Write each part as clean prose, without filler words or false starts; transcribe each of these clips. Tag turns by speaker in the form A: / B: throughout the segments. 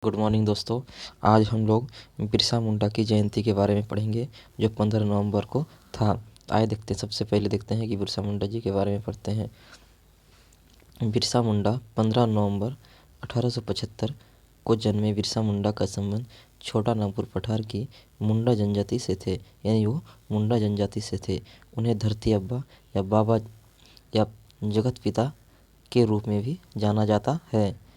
A: Good morning दोस्तों। आज हम लोग बिरसा मुंडा की जयंती के बारे में पढ़ेंगे जो 15 नवंबर को था। आइए देखते हैं, सबसे पहले देखते हैं कि बिरसा मुंडा जी के बारे में पढ़ते हैं। बिरसा मुंडा 15 नवंबर 1875 को जन्मे बिरसा मुंडा का संबंध छोटा नागपुर पठार की मुंडा जनजाति से थे, यानी वो मुंडा जनजाति से थे। उन्हें धरती अब्बा या बाबा या जगत पिता के रूप में भी जाना जाता है।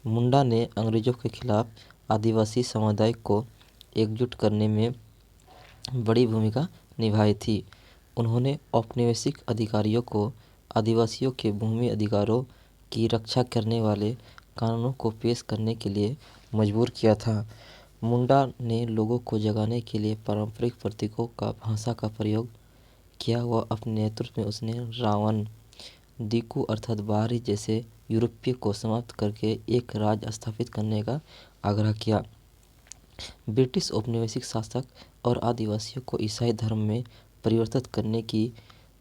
A: मुंडा ने अंग्रेज़ों के खिलाफ आदिवासी समुदाय को एकजुट करने में बड़ी भूमिका निभाई थी। उन्होंने औपनिवेशिक अधिकारियों को आदिवासियों के भूमि अधिकारों की रक्षा करने वाले कानूनों को पेश करने के लिए मजबूर किया था। मुंडा ने लोगों को जगाने के लिए पारंपरिक प्रतीकों का भाषा का प्रयोग किया। वह अपने नेतृत्व में उसने रावण, दीकू अर्थात बाहरी जैसे यूरोपीय को समाप्त करके एक राज स्थापित करने का आग्रह किया। ब्रिटिश औपनिवेशिक शासक और आदिवासियों को ईसाई धर्म में परिवर्तित करने की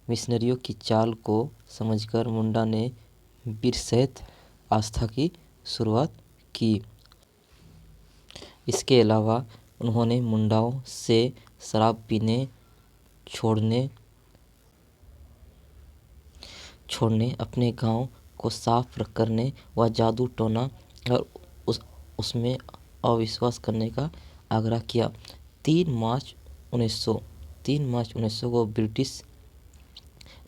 A: मिशनरियों की चाल को समझकर मुंडा ने बीरशैव आस्था की शुरुआत की। इसके अलावा उन्होंने मुंडाओं से शराब पीने छोड़ने, अपने गांव को साफ करने व जादू टोना और उसमें अविश्वास करने का आग्रह किया। 3 मार्च 1900 को ब्रिटिश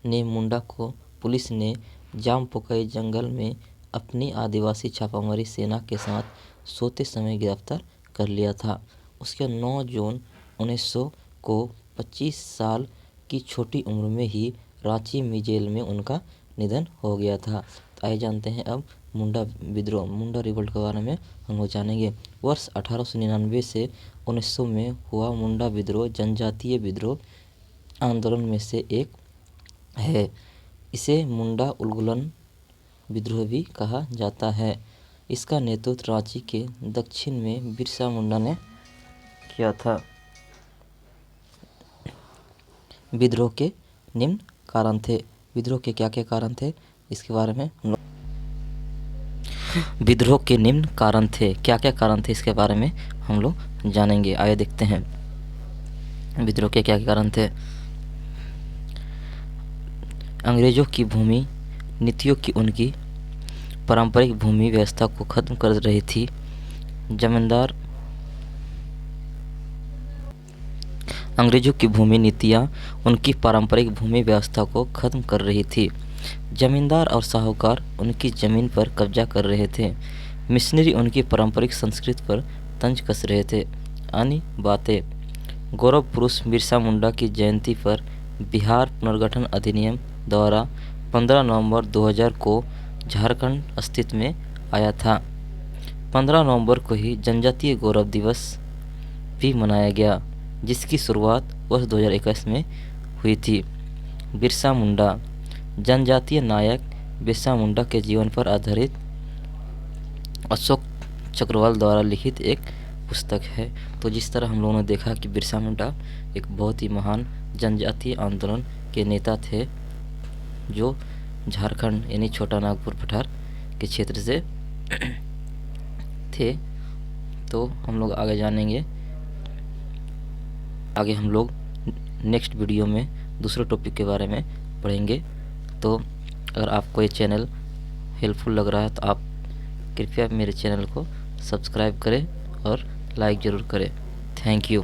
A: ने मुंडा को पुलिस ने जामपोकई जंगल में अपनी आदिवासी छापामारी सेना के साथ सोते समय गिरफ्तार कर लिया था। उसके 9 जून 1900 को 25 साल की छोटी उम्र में ही रांची में जेल में उनका निधन हो गया था। तो आइए जानते हैं अब मुंडा विद्रोह, मुंडा रिवोल्ट के बारे में हम लोग जानेंगे। वर्ष 1899 से 1900 में हुआ मुंडा विद्रोह जनजातीय विद्रोह आंदोलन में से एक है। इसे मुंडा उलगुलन विद्रोह भी कहा जाता है। इसका नेतृत्व रांची के दक्षिण में बिरसा मुंडा ने किया था। विद्रोह के निम्न कारण थे। विद्रोह के क्या क्या कारण थे इसके बारे में विद्रोह के निम्न कारण थे, क्या क्या कारण थे इसके बारे में हम लोग जानेंगे। आइए देखते हैं विद्रोह के क्या क्या कारण थे। अंग्रेजों की भूमि नीतियों की उनकी पारंपरिक भूमि व्यवस्था को खत्म कर रही थी। अंग्रेजों की भूमि नीतियाँ उनकी पारंपरिक भूमि व्यवस्था को खत्म कर रही थी। जमींदार और साहूकार उनकी ज़मीन पर कब्जा कर रहे थे। मिशनरी उनकी पारंपरिक संस्कृति पर तंज कस रहे थे। अन्य बातें। गौरव पुरुष बिरसा मुंडा की जयंती पर बिहार पुनर्गठन अधिनियम द्वारा 15 नवंबर 2000 को झारखंड अस्तित्व में आया था। 15 नवंबर को ही जनजातीय गौरव दिवस भी मनाया गया, जिसकी शुरुआत वर्ष 2021 में हुई थी। बिरसा मुंडा जनजातीय नायक बिरसा मुंडा के जीवन पर आधारित अशोक चक्रवाल द्वारा लिखित एक पुस्तक है। तो जिस तरह हम लोगों ने देखा कि बिरसा मुंडा एक बहुत ही महान जनजातीय आंदोलन के नेता थे, जो झारखंड यानी छोटा नागपुर पठार के क्षेत्र से थे। तो हम लोग आगे जानेंगे। आगे हम लोग नेक्स्ट वीडियो में दूसरे टॉपिक के बारे में पढ़ेंगे। तो अगर आपको ये चैनल हेल्पफुल लग रहा है तो आप कृपया मेरे चैनल को सब्सक्राइब करें और लाइक ज़रूर करें। Thank you.